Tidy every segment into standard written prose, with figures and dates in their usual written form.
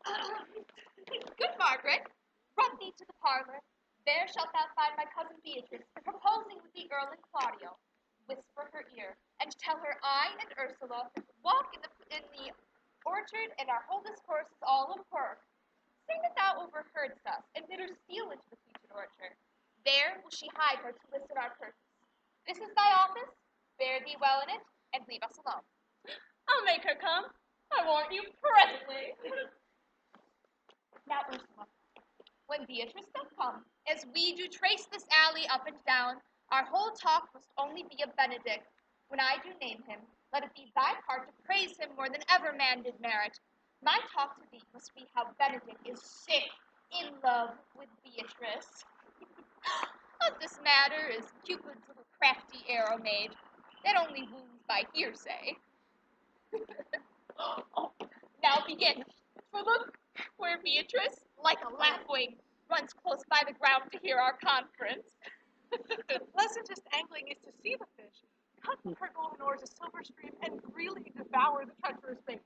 Good Margaret, run thee to the parlor. There shalt thou find my cousin Beatrice, proposing with the Earl and Claudio. Whisper her ear, and tell her I and Ursula walk in the orchard, and our whole discourse is all of her. Say that thou overheardst us, and bid her steal into the featured orchard. There will she hide her to listen our purpose. This is thy office. Bear thee well in it, and leave us alone. I'll make her come. I warrant you presently. Now, Ursula, when Beatrice doth come, as we do trace this alley up and down, our whole talk must only be of Benedict. When I do name him, let it be thy part to praise him more than ever man did merit. My talk to thee must be how Benedict is sick in love with Beatrice. Of this matter is Cupid's little crafty arrow made, that only wounds by hearsay. Now begin, for look where Beatrice, like a lapwing, runs close by the ground to hear our conference. The pleasantest angling is to see the fish, cut with her golden oars a silver stream, and greedily devour the treacherous bait.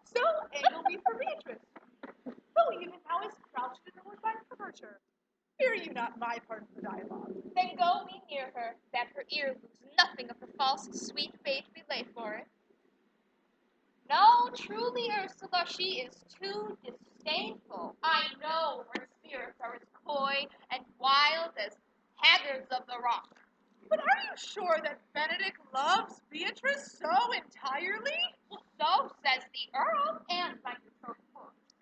So angle we for Beatrice, who even now is crouched in the woodbine to perch her. Hear you not my part of the dialogue? Then go we near her, that her ear lose nothing of the false sweet bait we lay for it. No, truly, Ursula, she is too disdainful. I know her spirits are as coy and wild as haggards of the rock. But are you sure that Benedict loves Beatrice so entirely? Well, so says the Earl and my betrothed.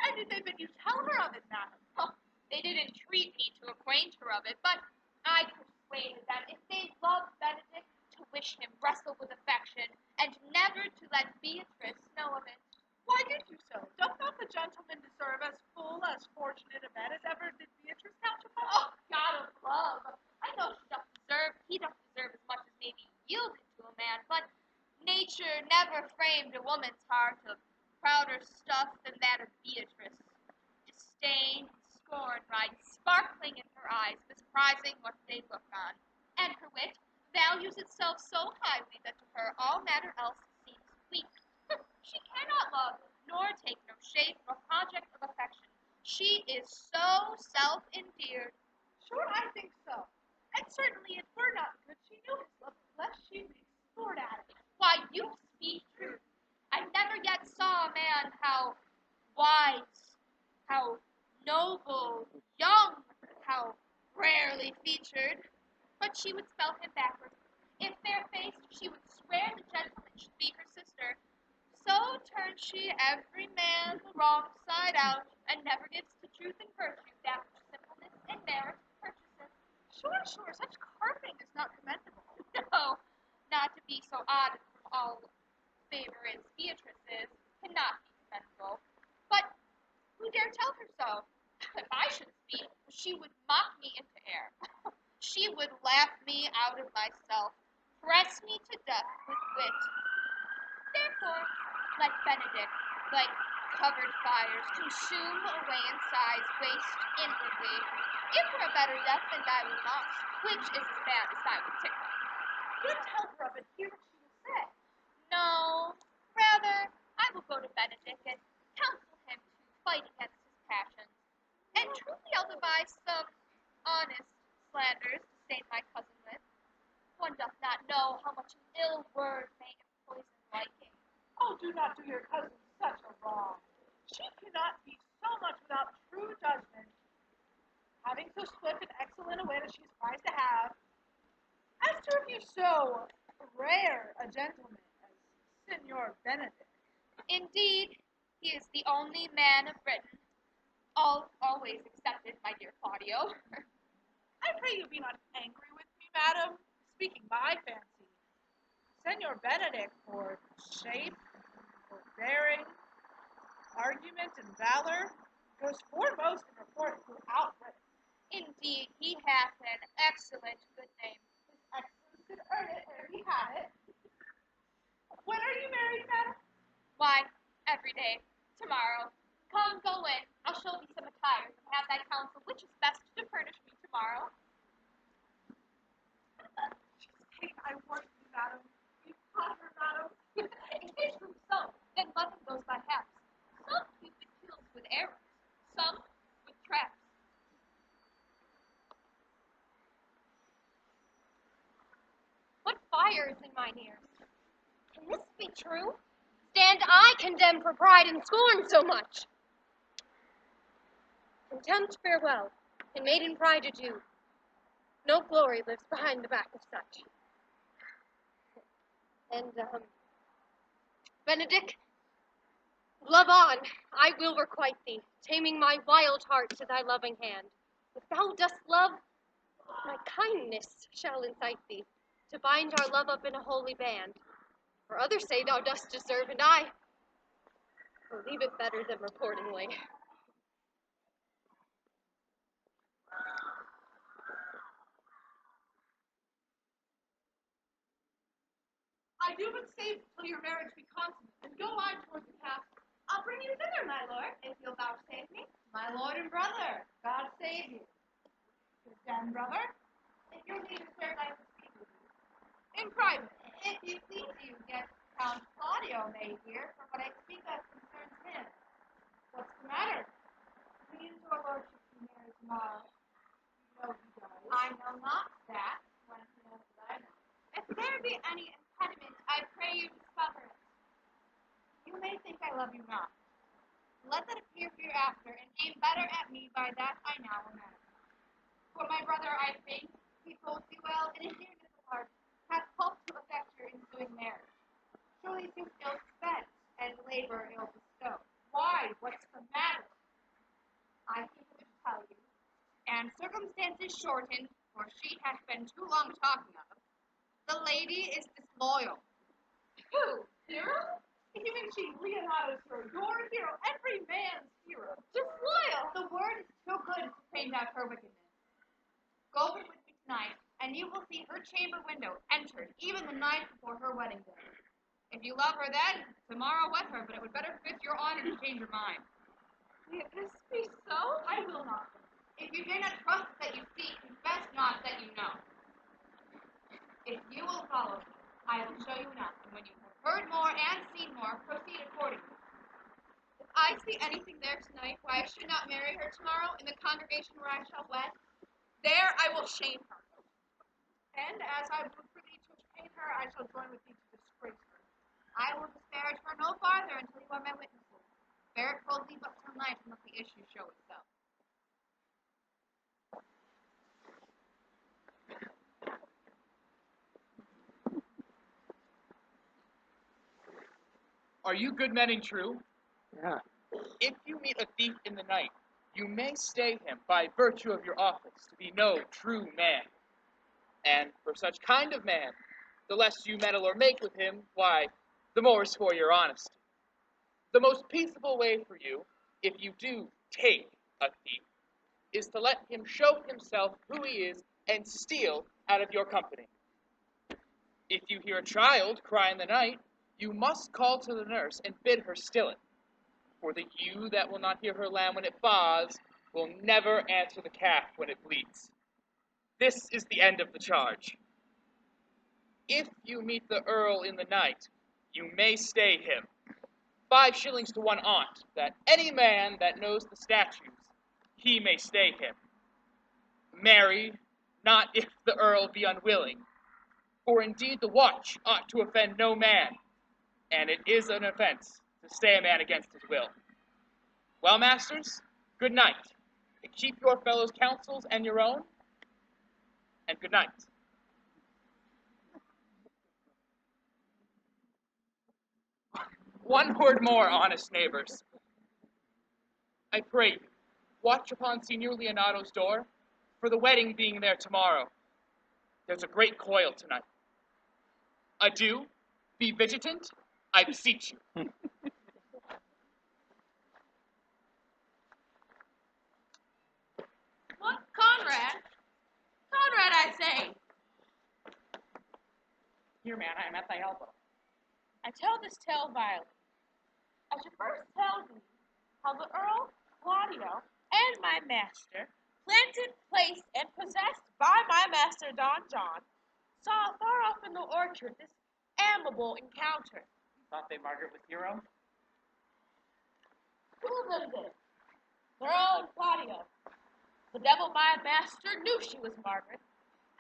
And did they bid you tell her of it, madam? Oh, they did entreat me to acquaint her of it, but I persuaded them, if they loved Benedict, to wish him wrestle with affection, and never to let Beatrice know of it. Why did you so? Doth not the gentleman deserve as full, as fortunate a bed as ever did Beatrice count upon? Oh, God of love! I know he doth deserve as much as may be yielded to a man, but nature never framed a woman's heart of prouder stuff than that of Beatrice. Disdain and scorn ride sparkling in her eyes, misprizing what they look on, and her wit values itself so highly that to her all matter else seems weak. She cannot love, nor take no shape nor project of affection. She is so self-endeared. Sure, I think so. And certainly it were not good she knew his love, lest she make sport at it. Why, you speak truth. I never yet saw a man how wise, how noble, young, how rarely featured. But she would spell him backwards. If fair-faced, she would swear the gentleman should be her sister. So turns she every man the wrong side out, and never gives to truth and virtue that which simpleness and merit purchases. Sure, such carping is not commendable. No, not to be so odd from all favor as Beatrice is, cannot be commendable. But who dare tell her so? If I should speak, she would mock me into air. She would laugh me out of myself, press me to death with wit. Therefore, let Benedict, like covered fires, consume away in sighs, waste inwardly. Give her a better death than die with loss, which is as bad as die with tickle. You'd tell her of it, hear what she would say. No, rather, I will go to Benedict and counsel him to fight against his passions. And truly I'll devise some honest slanders to stain my cousin with. One doth not know how much an ill word may empoison liking. Oh, do not do your cousin such a wrong. She cannot be so much without true judgment, having so swift and excellent a wit as she is prized to have. As to if you so rare a gentleman as Signor Benedict. Indeed, he is the only man of Britain, always excepted my dear Claudio. I pray you be not angry with me, madam, speaking my fancy. Signor Benedict, for shape, for bearing, argument, and valor, goes foremost in report throughout Britain. Indeed, he hath an excellent good name. His excellence did earn it ere he had it. When are you married, madam? Why, every day. Tomorrow. Come, go in. I'll show thee some attires, and have thy counsel which is best to furnish me tomorrow. Cheesecake, I warrant you, madam. You caught her, madam. It is true so. Then London goes by halves. Some Cupid kills with arrows. fires in mine ears. Can this be true? Stand I condemned for pride and scorn so much? Contempt farewell, and maiden pride adieu. No glory lives behind the back of such. And, Benedict, love on, I will requite thee, taming my wild heart to thy loving hand. If thou dost love, my kindness shall incite thee to bind our love up in a holy band. For others say thou dost deserve, and I believe it better than reportingly. I do but say till your marriage be consummate, and go on toward the castle. I'll bring you thither, my lord, if you'll vouchsafe me. My lord and brother, God save you. Good then, brother, if your leave is served, I will speak with you. In private, if you please you, get Count Claudio may hear, for what I speak of concerns him. What's the matter? Please your lordship to marry tomorrow. You know he does. I know not that, when he knows that I know. If there be any impediment, I pray you discover it. You may think I love you not. Let that appear hereafter, and aim better at me by that I now imagine. For my brother, I think, he holds you well, and in nearness of heart, hath hope to effect your ensuing marriage. Surely too ill spent, and labor ill bestowed. Why? What's the matter? I think I should tell you, and circumstances shortened, for she hath been too long talking of. The lady is disloyal. Who? Hero? Even she, Leonardo's hero, your hero, every man's hero. Disloyal! The word is too good to paint out her wickedness. Go with me tonight, and you will see her chamber window entered even the night before her wedding day. If you love her then, tomorrow wed her, but it would better fit your honor to change your mind. If this be so, I will not. If you dare not trust that you see, confess not that you know. If you will follow me, I will show you enough, and when you have heard more and seen more, proceed accordingly. If I see anything there tonight why I should not marry her tomorrow in the congregation where I shall wed, there I will shame her. And as I would for thee to shame her, I shall join with thee to disgrace her. I will disparage her no farther until you are my witnesses. Bear it boldly but till night, and let the issue show itself. Are you good men and true? Yeah. If you meet a thief in the night, you may stay him by virtue of your office to be no true man. And for such kind of man, the less you meddle or make with him, why, the more is for your honesty. The most peaceable way for you, if you do take a thief, is to let him show himself who he is and steal out of your company. If you hear a child cry in the night, you must call to the nurse and bid her still it. For the ewe that will not hear her lamb when it faws will never answer the calf when it bleats. This is the end of the charge. If you meet the earl in the night, you may stay him. 5 shillings to 1 aunt, that any man that knows the statutes, he may stay him. Marry, not if the earl be unwilling, for indeed the watch ought to offend no man, and it is an offense to stay a man against his will. Well, masters, good night, and keep your fellows' counsels and your own, and good night. One word more, honest neighbors. I pray you, watch upon Signor Leonardo's door, for the wedding being there tomorrow. There's a great coil tonight. Adieu, be vigilant, I beseech you. What, Conrad? Conrad, I say. Here, man, I am at thy elbow. I tell this tale violently. I should first tell thee how the Earl, Claudio, and my master, planted, placed, and possessed by my master Don John, saw far off in the orchard this amiable encounter. Thought they Margaret was hero? Two of them did. The Earl and Claudio. The devil, my master, knew she was Margaret,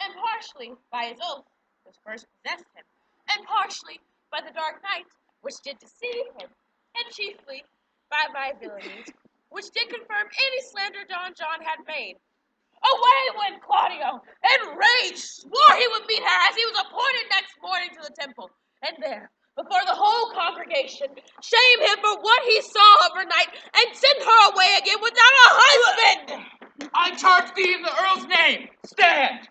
and partially, by his oath, was first possessed him, and partially by the dark night, which did deceive him, and chiefly by my villainies, which did confirm any slander Don John had made. Away went Claudio, enraged, swore he would meet her as he was appointed next morning to the temple, and there, before the whole congregation, shame him for what he saw overnight, and send her away again without a husband. I charge thee in the Earl's name. Stand.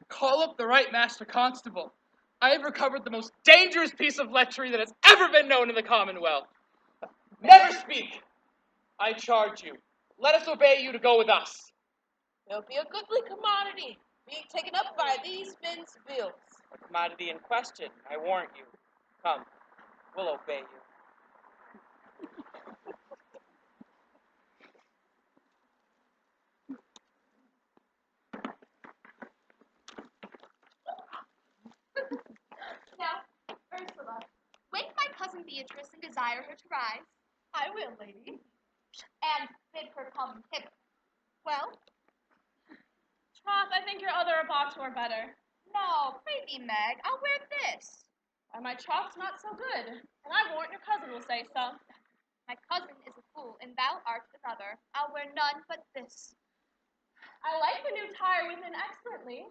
Call up the right master constable. I have recovered the most dangerous piece of lechery that has ever been known in the Commonwealth. Never speak. I charge you. Let us obey you to go with us. There'll be a goodly commodity being taken up by these men's bills. The commodity in question, I warrant you. Come, we'll obey you. Now, Ursula, wake my cousin Beatrice and desire her to rise, I will, lady. and bid her come hither. Well, Troth, I think your other abots were better. no, pray thee, Meg, I'll wear this. Why, my troth's not so good, and I warrant your cousin will say so. My cousin is a fool, and thou art another. I'll wear none but this. I like the new tire within excellently,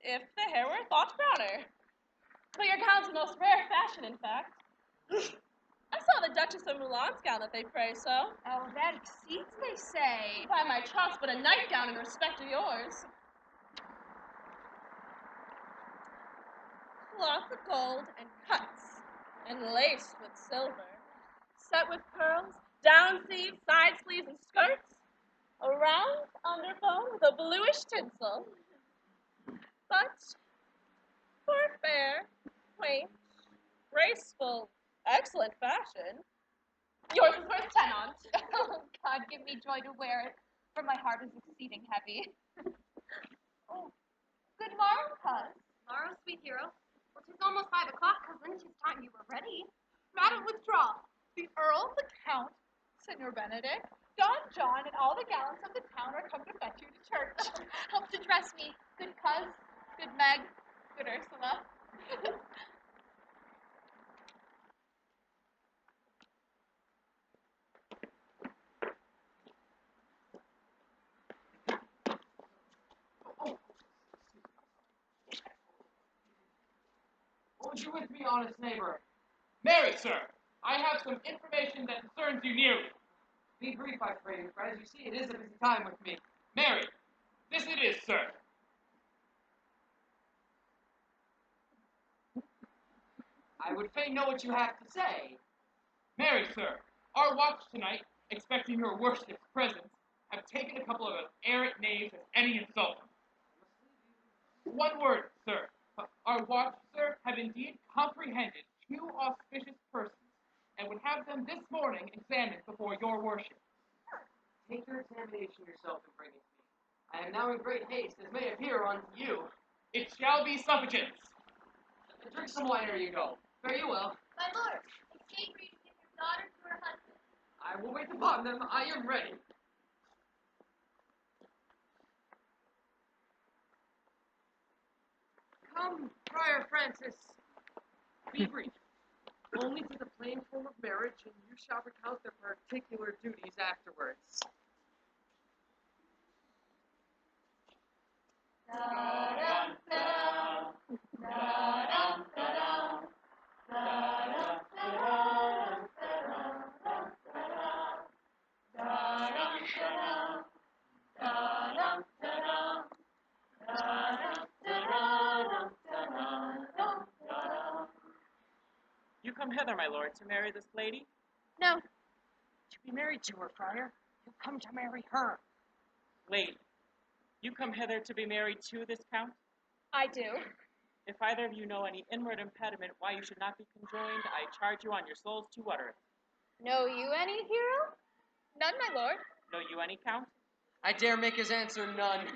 if the hair were thought browner. But your gown's a most rare fashion, in fact. I saw the Duchess of Milan's gown that they praise so. Oh, that exceeds, they say. By my troth, but a nightgown in respect of yours. Cloth of gold and cuts, and laced with silver, set with pearls, down sleeves, side sleeves, and skirts, a round underbone with a bluish tinsel. But for fair, quaint, graceful, excellent fashion, yours is worth 10 on't. Oh, God, give me joy to wear it, for my heart is exceeding heavy. Oh, good morrow, cuz. Tomorrow, sweet hero. Well, 'tis almost 5 o'clock, cousin. 'Tis time you were ready. Madam, withdraw. The Earl, the Count, Senor Benedict, Don John, and all the gallants of the town are come to fetch you to church. Help to dress me, good cuz, good Meg, good Ursula. Won't you with me, honest neighbor? Marry, sir, I have some information that concerns you nearly. Be brief, I pray you, for as you see, it is a busy time with me. Marry, this it is, sir. I would fain know what you have to say. Marry, sir, our watch tonight, expecting your worship's presence, have taken a couple of errant knaves as any insult. One word, sir. Our watch, sir, have indeed comprehended 2 auspicious persons, and would have them this morning examined before your worship. Take your examination yourself and bring it to me. I am now in great haste, as may appear unto you. It shall be sufficient. Drink some wine ere you go. Fare you well. My lord, it's day for you to give your daughter to her husband. I will wait upon them. I am ready. Come, Friar Francis. Be brief. Only to the plain form of marriage, and you shall recount the particular duties afterwards. You come hither, my lord, to marry this lady? No, To be married to her, friar. You come to marry her. Lady, you come hither to be married to this count? I do. If either of you know any inward impediment why you should not be conjoined, I charge you on your souls to utter it. Know you any, hero? None, my lord. Know you any, count? I dare make his answer none.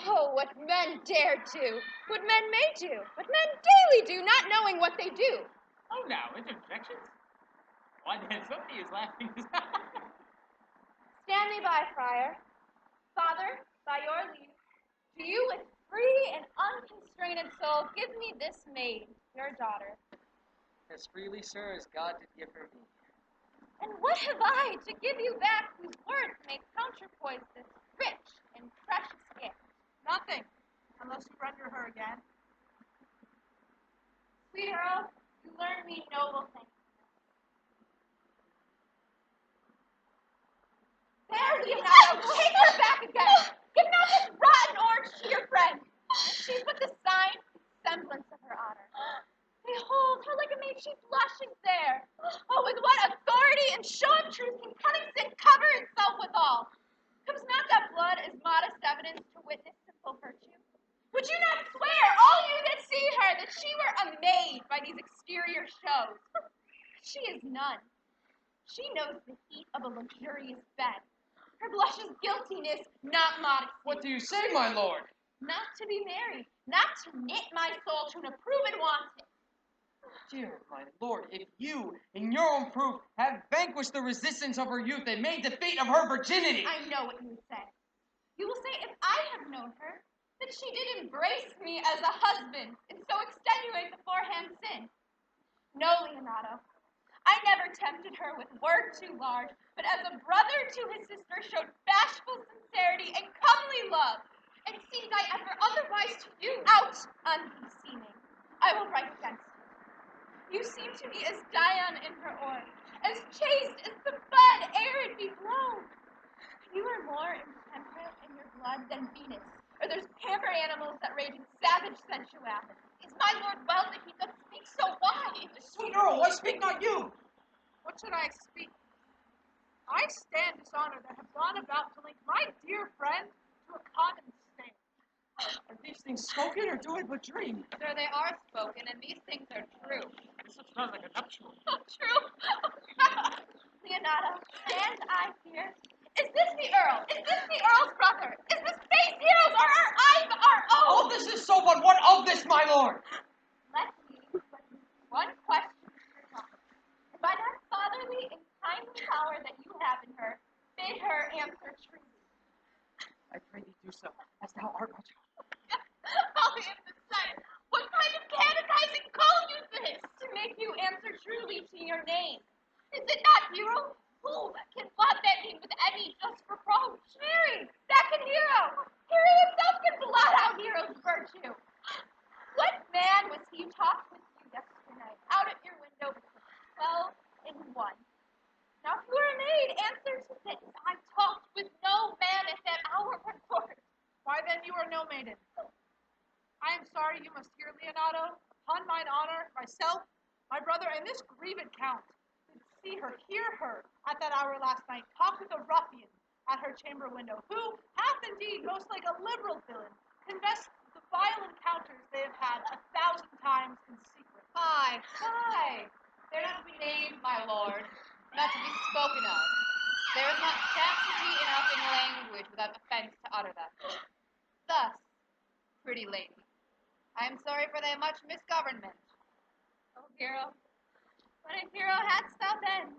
Oh, what men dare do, what men may do, what men daily do, not knowing what they do. Oh, now, interjections? Why, then, somebody is laughing. Stand me by, friar. Father, by your leave, to you with free and brain and soul, give me this maid, your daughter. As freely, sir, as God did give her me. And what have I to give you back whose worth may counterpoise this rich and precious gift? Nothing, unless you render her again. Sweet Earl, you learn me noble things. There, Leonardo, take her back again. Give not this rotten orange to your friend. She's but the sign and semblance of her honor. Behold, how like a maid she blushes there. Oh, with what authority and show of truth can cunning sin cover itself withal? Comes not that blood as modest evidence to witness simple virtue? Would you not swear, all you that see her, that she were a maid by these exterior shows? She is none. She knows the heat of a luxurious bed. Her blush is guiltiness, not modesty. What do you say, my lord? Not to be married, not to knit my soul to an approved wanton. Dear my lord, if you, in your own proof, have vanquished the resistance of her youth and made defeat of her virginity. I know what you would say. You will say, if I have known her, that she did embrace me as a husband, and so extenuate beforehand sin. No, Leonardo. I never tempted her with word too large, but as a brother to his sister showed bashful sincerity and comely love. And seemed I ever otherwise to you, out unbeseeming, I will write against you. You seem to me as Dian in her orb, as chaste as the bud ere it be blown. You are more intemperate in your blood than Venus, or those pampered animals that rage in savage sensuality. Is my lord well that he doth speak so wide? Sweet Earl, why speak not you? What should I speak? I stand dishonored that have gone about to link my dear friend to a common stain. Are these things spoken, or do I but dream? Sir, they are spoken, and these things are true. This looks not like a nuptial. Oh, true. Leonardo, stand I here? Is this the Earl? Is this the Earl's brother? Is this face heroes, or are eyes our own? All this is so, but what of this, my lord? Let me but one question to your daughter. And by that fatherly and kindly power that you have in her, bid her answer truly. I pray thee do so, as thou art my child. Folly of the sun! What kind of catechizing call you this? To make you answer truly to your name. Is it not hero? Who can love that name with any just reproach? Mary, second hero! Hero himself can blot out hero's virtue. What man was he who talked with you yesterday night, out at your window between 12 and 1? Now, if you are a maid, answer to this. I talked with no man at that hour but court. Why then you are no maiden. I am sorry you must hear, Leonardo. Upon mine honor, myself, my brother, and this grieved count did see her, hear her, at that hour last night, talk with a ruffian at her chamber window, who hath indeed, most like a liberal villain, confessed the vile encounters they have had 1,000 times in secret. Fie, fie. They're not to be named, my lord, not to be spoken of. There is not chastity enough in language without offense to utter them. Thus, pretty lady, I am sorry for thy much misgovernment. O hero, what a hero hadst thou been,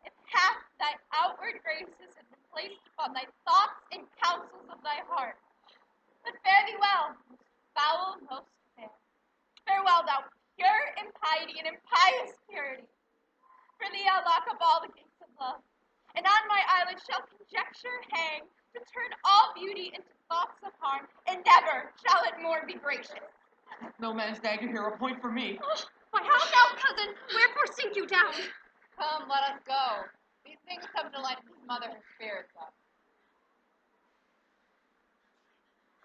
if half thy outward graces had been placed upon thy thoughts and counsels of thy heart. But fare thee well, most foul, most fair. Farewell, thou pure impiety and impious purity. For thee I'll lock up all the gates of love, and on my eyelids shall conjecture hang, to turn all beauty into thoughts of harm, and never shall it more be gracious. No man's dagger here, a point for me. Why, how now, cousin? Wherefore sink you down? Come, let us go. These things come to light and smother her spirits up.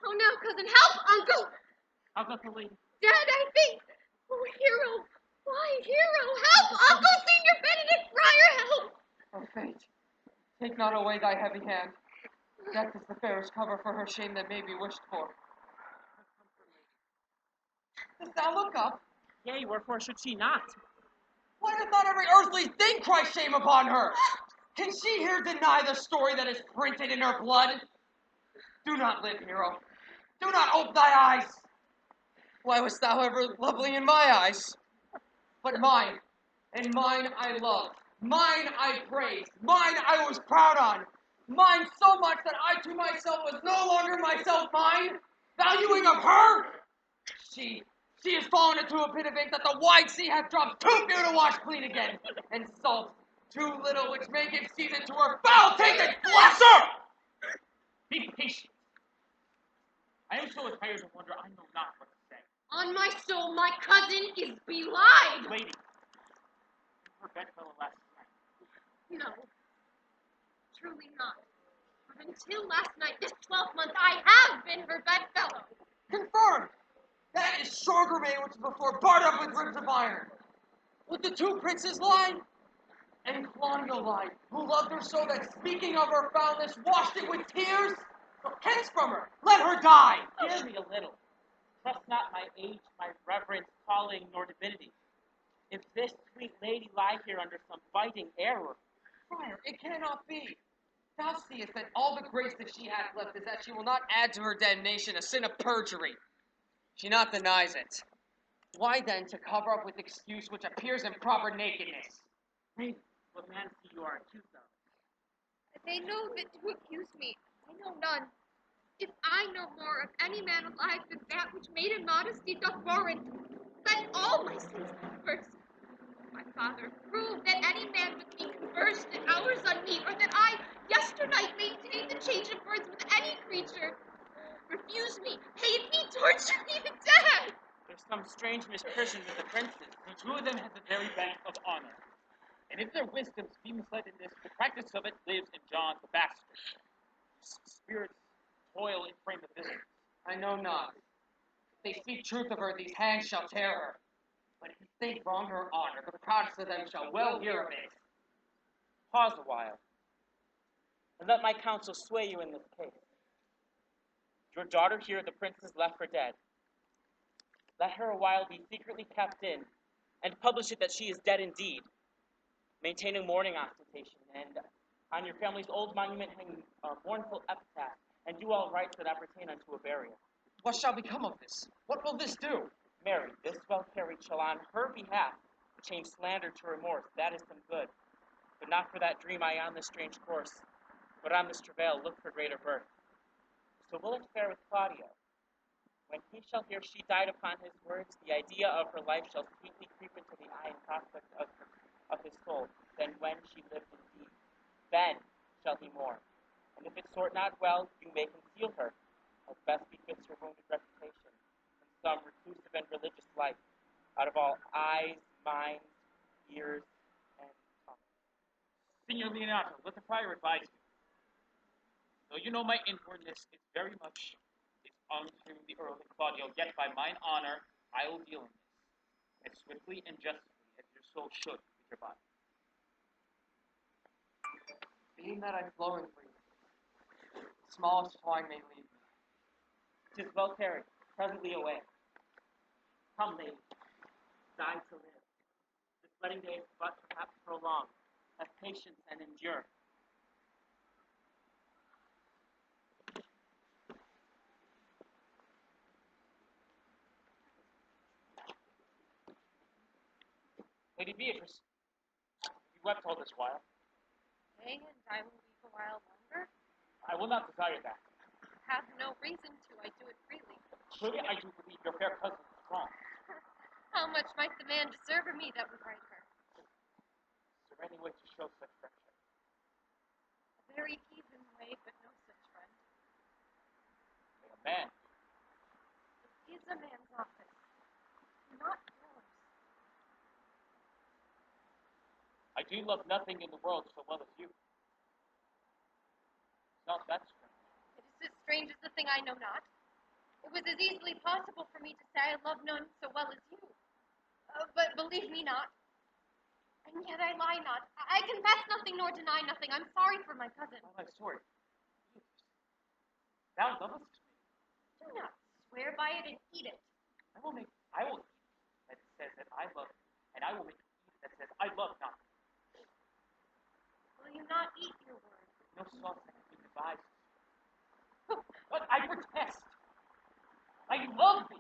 Oh, now, cousin, help, uncle! How doth the lady? Dead, I think. Oh, hero. Why, hero, help, uncle, Senior Benedict Friar, help! Oh, fate, take not away thy heavy hand. Death is the fairest cover for her shame that may be wished for. Dost thou look up? Yea, wherefore should she not? Why doth not every earthly thing cry shame upon her? Can she here deny the story that is printed in her blood? Do not live, hero. Do not ope thy eyes. Why wast thou ever lovely in my eyes? But mine, and mine I love. Mine I praised. Mine I was proud on. Mine so much that I to myself was no longer myself mine. Valuing of her? She has fallen into a pit of ink that the wide sea hath dropped too few to wash clean again, and salt too little which may give season to her foul-tasted flesh. Sir! Be patient. I am so attired of wonder I know not what to say. On my soul, my cousin is belied. Lady, her bedfellow last night. No, truly not. But until last night, this 12th month, I have been her bedfellow. Confirmed. That is Charlemagne which before barred up with ribs of iron. Would the two princes lie? And Claudia lied, who loved her so that speaking of her foulness washed it with tears? Hence from her, let her die. Hear me a little. Trust not my age, my reverence, calling, nor divinity. If this sweet lady lie here under some biting error, Friar, it cannot be. Thou seest that all the grace that she hath left is that she will not add to her damnation a sin of perjury. She not denies it. Why then to cover up with excuse which appears in proper nakedness? lady, what fancy you are accused of? They know that to accuse me, I know none. If I know more of any man alive than that which maiden modesty doth warrant, let all my sins be first. My father, prove that any man with me conversed in hours unmeet, or that I yesternight maintained the change of words with any creature. Refuse me, hate me, torture me to death. There's some strange misprision with the princes. The two of them have the very bent of honor. And if their wisdoms be misled in this, the practice of it lives in John the Bastard. Spirits toil in frame of business. I know not. If they speak truth of her, these hands shall tear her. But if they wrong her honor, the proudest of them shall well hear of it. Pause a while, and let my counsel sway you in this case. Your daughter here, the princess, left for dead. Let her a while be secretly kept in, and publish it that she is dead indeed. Maintain a mourning ostentation, and on your family's old monument hang a mournful epitaph, and do all rites that appertain unto a burial. What shall become of this? What will this do? Mary, this well carried shall on her behalf change slander to remorse. That is some good. But not for that dream I on this strange course, but on this travail look for greater birth. So will it fare with Claudio? When he shall hear she died upon his words, the idea of her life shall sweetly creep into the eye and prospect of his soul. Then when she lived indeed, then shall he mourn. And if it sort not well, you may conceal her, as best befits her wounded reputation, in some reclusive and religious life, out of all eyes, minds, ears, and tongue. Signor Leonato, let the friar advise you. Though you know my inwardness is very much unto the Earl and Claudio, yet by mine honor I will deal in this, as swiftly and justly as your soul should with your body. Being that I'm flowing for you, smallest twine may lead me. 'Tis well carried, presently away. Come, lady, die to live. This wedding day is but perhaps prolonged. Have patience and endure. Lady Beatrice, you wept all this while. Nay, and I will weep a while longer. I will not desire that. Have no reason to, I do it freely. Surely I do believe your fair cousin is wrong. How much might the man deserve of me that would right her? Is there any way to show such friendship? A very heathen way, but no such friend. May a man. It is a man's office, not yours. I do love nothing in the world so well as you. It's not that strange. It is as strange as the thing I know not. It was as easily possible for me to say I love none so well as you. But believe me not. And yet I lie not. I confess nothing nor deny nothing. I'm sorry for my cousin. Oh, my sword. Thou lovest me. Do not swear by it and eat it. I will eat that says that I love you, and I will make you eat that says I love not. Will you not eat your word? No sauce that can be devised. But I protest. I love thee.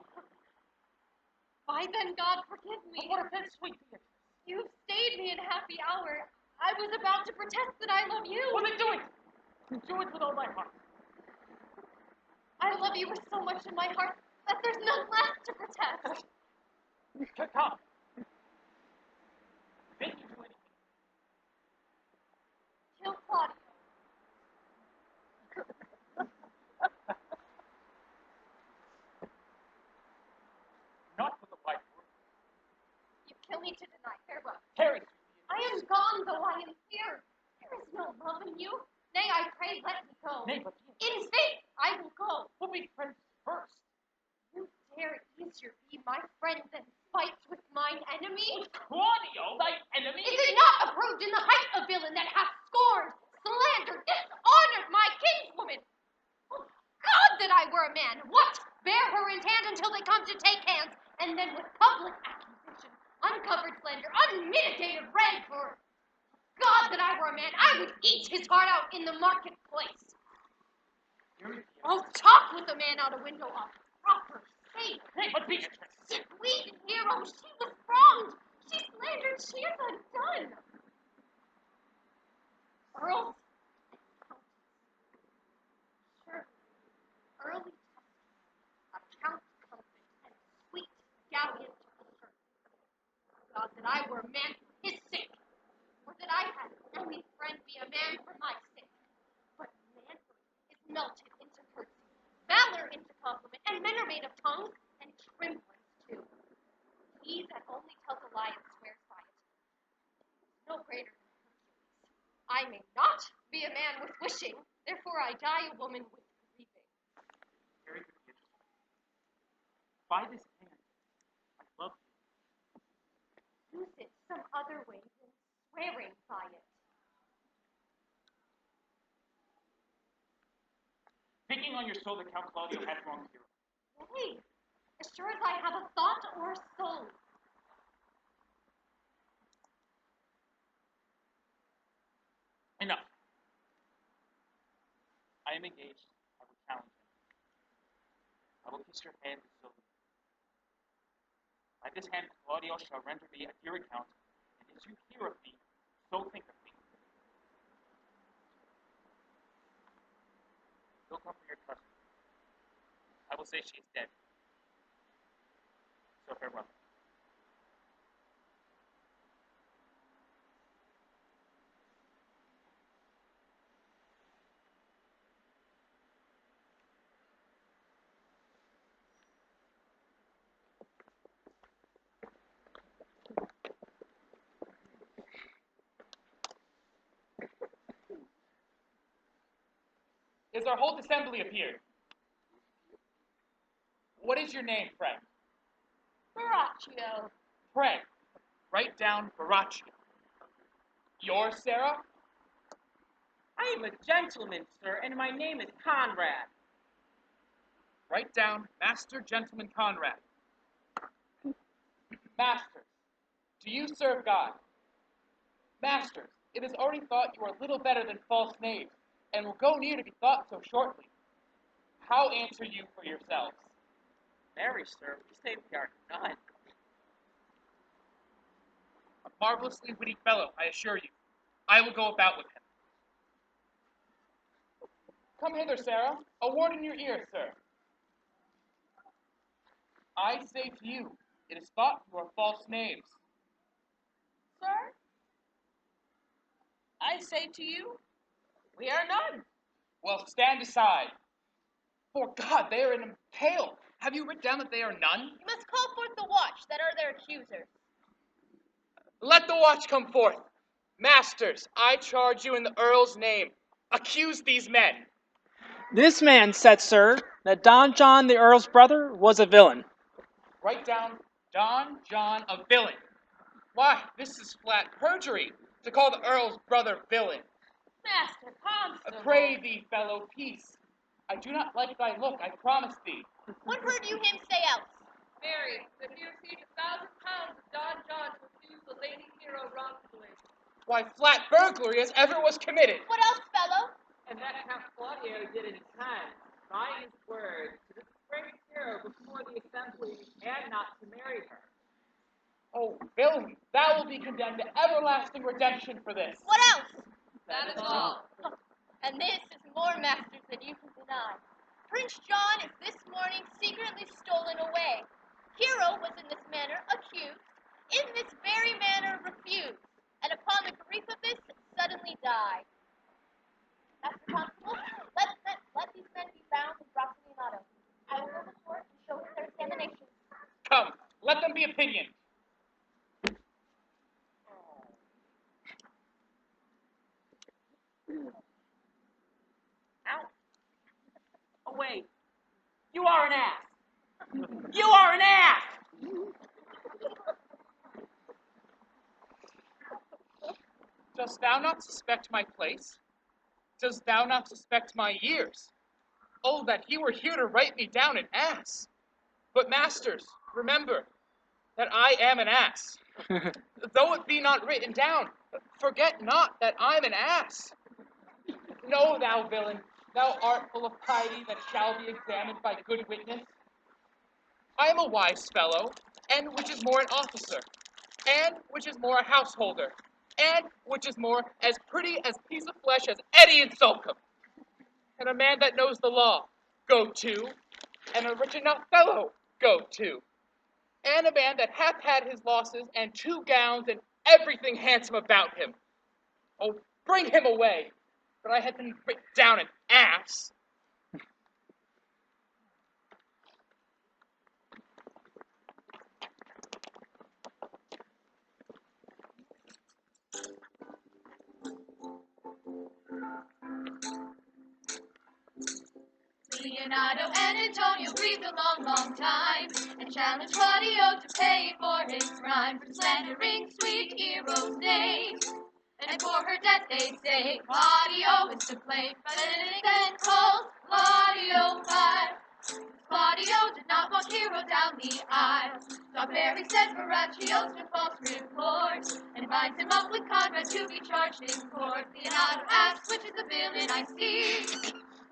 Why then, God, forgive me. But what offense, sweet Beatrice? You have stayed me in a happy hour. I was about to protest that I love you. Well, then do it. Do it with all my heart. I love you with so much in my heart that there's none left to protest. Come. Didn't you do anything? Kill Claudio. Not for the white word. You kill me to deny farewell. Carry. I am gone, though I am here. There is no love in you. Nay, I pray, let me go. Nay, but In faith, I will go. we'll be friends first. You dare easier be my friend than fight with mine enemy? Claudio, thy enemy? Is it not approved in the height a villain that hath scorned, slandered, dishonored my kinswoman? Oh, God, that I were a man! What? Bear her in hand until they come to take hands, and then with public accusation, uncovered slander, unmitigated rancor. God, that I were a man, I would eat his heart out in the marketplace. Oh, talk with a man out a window of proper state. Nay, but Beatrice. Sweet hero, she was wronged. She slandered, she is undone. Earls, sure, early testament, account comfort, and sweet gallant assert. God, that I were a man for his sake, or that I had any friend be a man for my sake. But manhood is melted into courtesy, valor into compliment, and men are made of tongues and tremblance too. He that only tells a lie and swears by it is no greater than Hercules. I may not be a man with wishing, therefore I die a woman with grieving. Very good, Beatrice. By this hand, I love you. Use it some other way than swearing by it. Thinking on your soul that Count Claudio had wronged you. Nay, as sure as I have a thought or a soul. Enough. I am engaged. I will challenge him. I will kiss your hand with silver. By this hand, Claudio shall render me a dear account, and as you hear of me, so think of me. You'll come for your cousin. I will say she is dead. So farewell. Is our whole assembly appeared? What is your name, friend? Baraccio. Pray, write down Baraccio. Yours, Sarah? I am a gentleman, sir, and my name is Conrad. Write down Master Gentleman Conrad. Masters, do you serve God? Masters, it is already thought you are little better than false knaves, and will go near to be thought so shortly. How answer you for yourselves? Marry, sir, we say we are none. A marvelously witty fellow, I assure you. I will go about with him. Come hither, Sarah. A word in your ear, sir. I say to you, it is thought you are false knaves. Sir, I say to you, we are none. Well, stand aside. For God, they are in a tale. Have you written down that they are none? You must call forth the watch that are their accusers. Let the watch come forth. Masters, I charge you in the Earl's name. Accuse these men. This man said, sir, that Don John, the Earl's brother, was a villain. Write down Don John a villain. Why, this is flat perjury to call the Earl's brother villain. Master Constable. Pray thee, fellow, peace. I do not like thy look, I promise thee. What heard you him say else? Mary, that he received 1,000 pounds of Don John to accuse the lady hero wrongfully. Why, flat burglary as ever was committed. What else, fellow? And that Count Claudio did in time, by his word, to disgrace hero before the assembly, and not to marry her. Oh, villain, thou will be condemned to everlasting redemption for this. What else? That is all. And this is more masters than you can deny. Prince John is this morning secretly stolen away. Hero was in this manner accused, in this very manner refused, and upon the grief of this suddenly died. Master Constable, let these men be bound and brought to Leonardo. I will go before and show him their examination. Come, let them be opinioned. Out. Away. You are an ass. You are an ass. Dost thou not suspect my place? Dost thou not suspect my years? Oh, that he were here to write me down an ass. But masters, remember that I am an ass. Though it be not written down, forget not that I'm an ass. Know thou, villain, thou art full of piety that shall be examined by good witness. I am a wise fellow, and which is more an officer, and which is more a householder, and which is more as pretty as piece of flesh as Eddie and Sulcombe. And a man that knows the law, go to, and a rich enough fellow, go to. And a man that hath had his losses, and 2 gowns, and everything handsome about him. Oh, bring him away, but I had been written down an ass. Leonardo and Antonio grieved a long, long time, and challenged Claudio to pay for his crime for slandering sweet Hero's name. And for her death they say Claudio is to blame, but it then called Claudio by. Claudio did not walk Hero down the aisle. Strawberry said Verracchio's a false report, and binds him up with Conrad to be charged in court. Leonardo asks, which is the villain I see?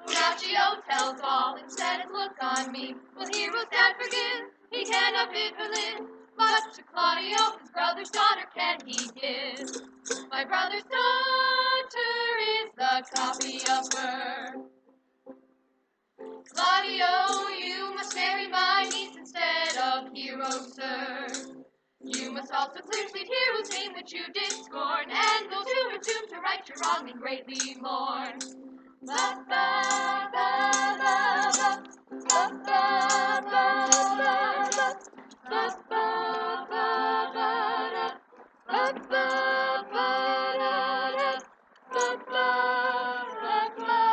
Verracchio tells all and says, look on me. Will Hero's dad forgive? He cannot bid her live. But to Claudio, his brother's daughter, can he give? My brother's daughter is the copy of her. Claudio, you must marry my niece instead of Hero, sir. You must also clear sweet Hero's name which you did scorn, and go to her tomb to right your wrong and greatly mourn. Ba ba ba ba ba ba ba ba ba ba ba ba ba ba ba.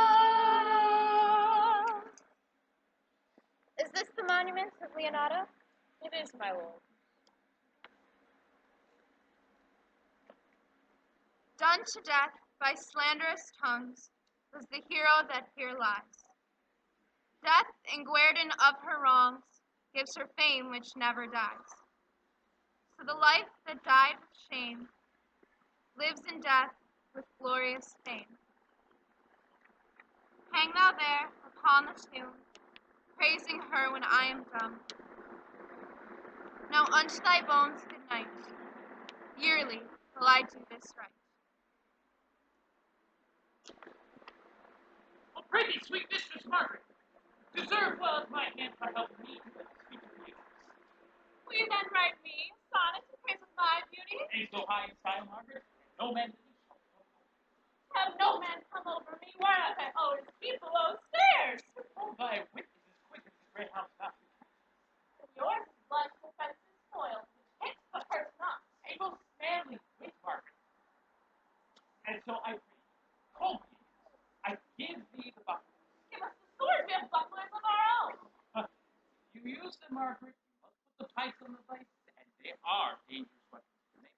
Is this the monument of Leonardo? It is, my lord. Done to death by slanderous tongues was the hero that here lies. Death, in guerdon of her wrongs, gives her fame which never dies. So the life that died with shame lives in death with glorious fame. Hang thou there upon the tomb, praising her when I am dumb. Now unto thy bones good night. Yearly will I do this right. Oh, prithee, sweet mistress Margaret, deserve well as my hand for helping me to the speech of the Will you then write me a sonnet in praise of my beauty? Ain't so high in style, Margaret, no man Have no man come over me, whereas I always keep below stairs. Oh, thy wit is as quick as the great house master. Yours is blood defenses spoiled, which hits but hurts not. A most manly wit, Margaret. And so I pray, call me. I give thee the buckler. Give us the sword, we have bucklers of our own. You use them, Margaret, you must put the pikes on the vice, and they are dangerous weapons to make.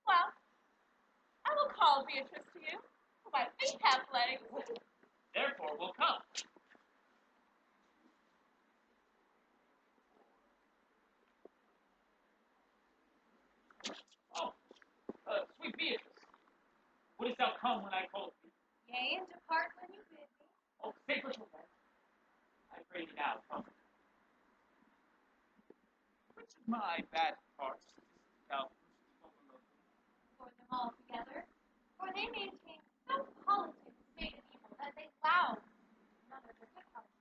Well, I will call Beatrice to you, for my feet have legs. Therefore will come. Oh, sweet Beatrice, wouldst thou come when I called thee? Yea, and depart when you bid me. Oh, say what you want. I pray thee now, come. Which of my bad parts thou spoken of? For them all together, for they maintain no politics made of evil, as they vow none of their good parts.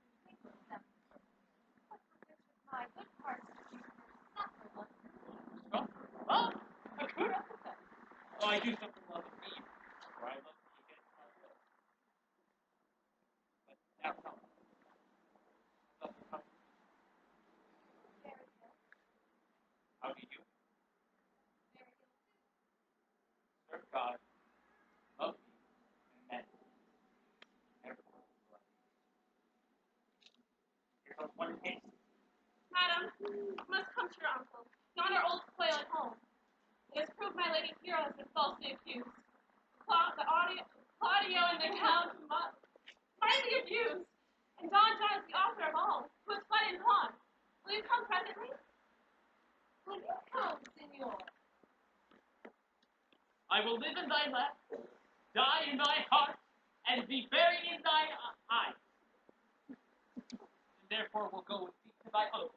one haste. Madam, you must come to your uncle, yonder old quail at home. It has proved my lady hero has been falsely accused. Claudio and the Count finally abused, and Don John is the author of all, who has fled and gone. Will you come presently? Will you come, Signor? I will live in thy lap, die in thy heart, and be buried in thine eyes. And therefore will go with thee to thy oath.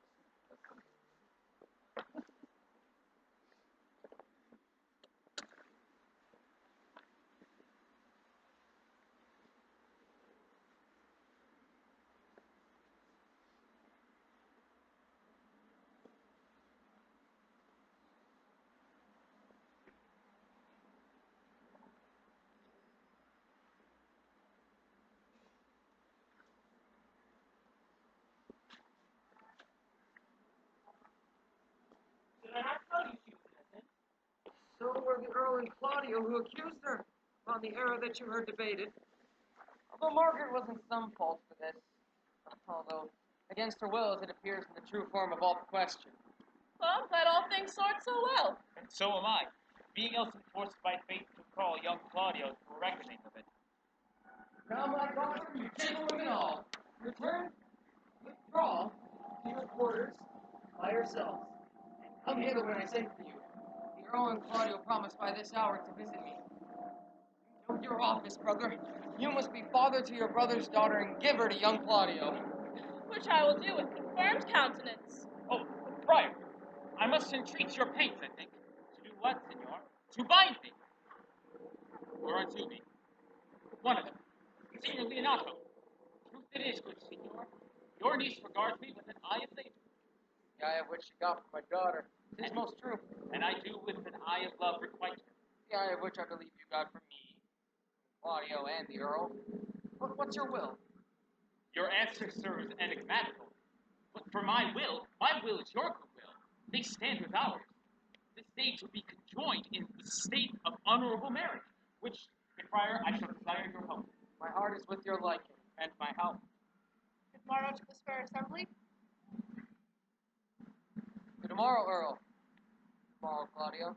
Did I not tell you she was innocent? So were the Earl and Claudio who accused her on the error that you heard debated. Although Margaret was in some fault for this, although against her will as it appears in the true form of all the question. Well, I'm glad all things sort so well. And so am I, being else enforced by fate to call young Claudio to a reckoning of it. Now, my daughter, you gentlewomen all, withdraw to your quarters by yourselves, and come hither when I send for you. The Earl and Claudio promised by this hour to visit me. You know your office, brother. You must be father to your brother's daughter and give her to young Claudio. Which I will do with confirmed countenance. Oh, Friar, I must entreat your pains, I think. To do what, senor? To bind me. Or unto me. One of them. Signor Leonato. Truth it is, good senor. Your niece regards me with an eye of favor. The eye of which she got from my daughter. It is most true. And I do with an eye of love requite her. The eye of which I believe you got from me, Claudio, and the Earl. What's your will? Your answer, sir, is enigmatical. But for my will is your good will. They stand with ours. This day to be conjoined in the state of honorable marriage, which, good friar, I shall desire your help. My heart is with your liking. And my help. Tomorrow to this fair assembly? To tomorrow, Earl. Tomorrow, Claudio.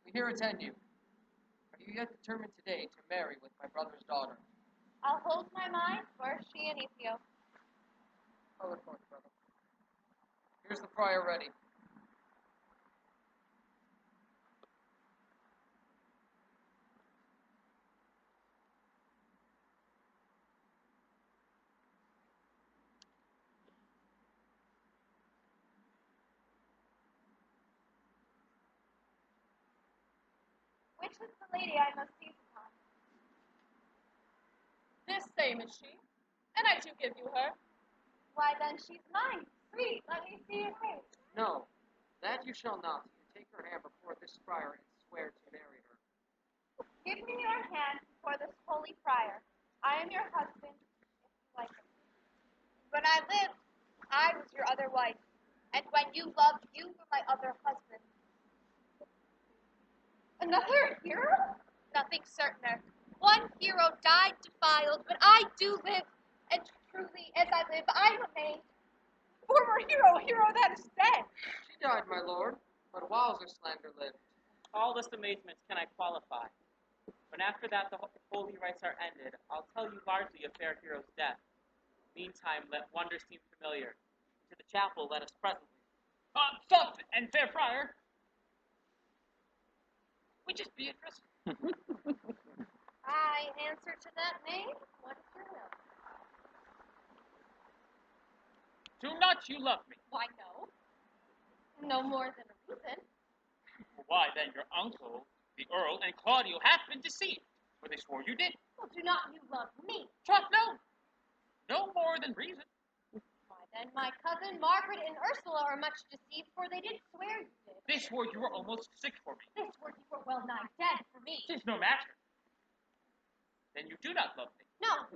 We here attend you. Are you yet determined today to marry with my brother's daughter? I'll hold my mind for she and Ethiop. Call it forth, brother. Here's the friar ready. Which is the lady I must seize upon? This same is she, and I do give you her. Why then she's mine. Sweet, let me see your face. No, that you shall not. You take her hand before this friar and swear to marry her. Give me your hand before this holy friar. I am your husband, if you like it. When I lived, I was your other wife, and when you loved, you were my other husband. Another hero? Nothing certainer. One hero died defiled, but I do live, and truly, as I live, I remain. Former hero that is dead. She died, my lord, but whiles her slander lived. All this amazement can I qualify. When after that the holy rites are ended, I'll tell you largely of fair hero's death. Meantime, let wonder seem familiar. To the chapel let us presently. Stop, and fair friar. Which is Beatrice? I answer to that name. What is your will? Do not you love me? Why, no. No more than a reason. Why, then your uncle, the Earl, and Claudio have been deceived, for they swore you did. Well, do not you love me? Troth, no. No more than reason. Why, then my cousin Margaret and Ursula are much deceived, for they did swear you did. They swore you were almost sick for me. They swore you were well nigh dead for me. Tis no matter. Then you do not love me. No,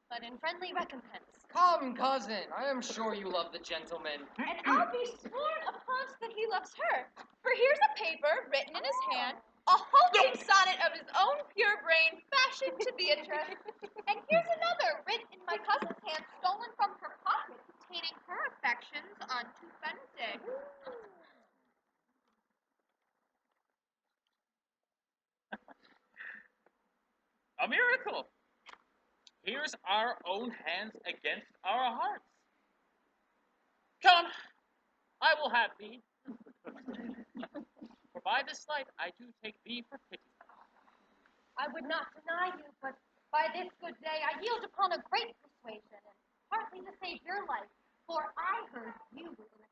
but in friendly recompense. Come, cousin, I am sure you love the gentleman. And I'll be sworn upon that he loves her. For here's a paper written in his hand, a halting sonnet of his own pure brain fashioned to Beatrice. And here's another written in my cousin's hand, stolen from her pocket, containing Here's our own hands against our hearts. Come, I will have thee. For by this light I do take thee for pity. I would not deny you, but by this good day I yield upon a great persuasion, and partly to save your life, for I heard you were in a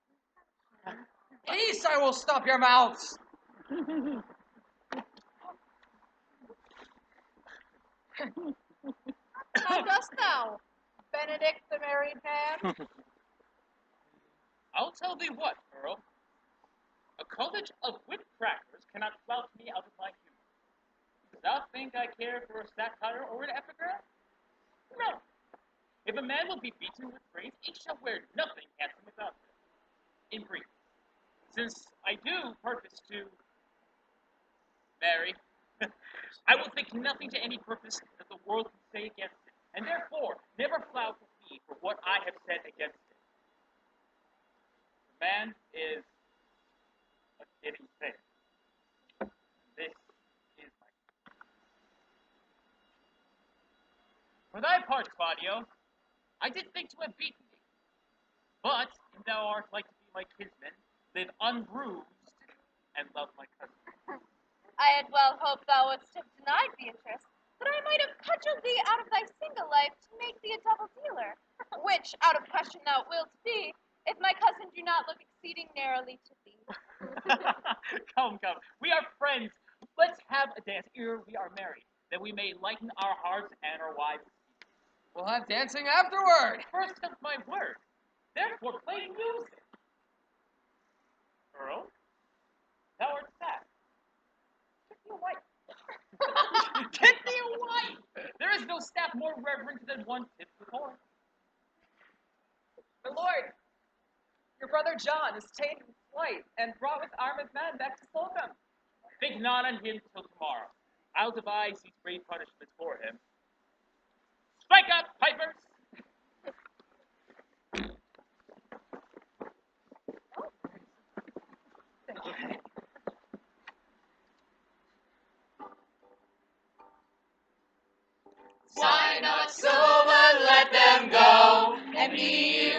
conception. Peace, I will stop your mouths. How dost thou, Benedict the married man? I'll tell thee what, Earl. A college of wit crackers cannot flout me out of my humor. Dost thou think I care for a satire or an epigram? No. If a man will be beaten with praise, he shall wear nothing handsome about him. In brief, since I do purpose to marry, I will think nothing to any purpose that the world can say against it, and therefore never flout me for what I have said against it. The man is a giddy thing. This is my. For thy part, Claudio, I did think to have beaten thee, but if thou art like to be my kinsman, live unbruised, and love my cousin. I had well hoped thou wouldst have denied Beatrice, that I might have cudgeled thee out of thy single life to make thee a double dealer, which out of question thou wilt be, if my cousin do not look exceeding narrowly to thee. Come, we are friends. Let's have a dance ere we are married, that we may lighten our hearts and our wives. We'll have dancing afterward. First of my word, therefore play music. Earl, thou art sad. Get thee a wife. Get thee a wife. There is no staff more reverent than one tipped with horn. My lord, your brother John is taken with flight and brought with armed men back to Slocum. Think not on him till tomorrow. I'll devise these great punishments for him. Strike up, pipers! Sign us over, let them go, and be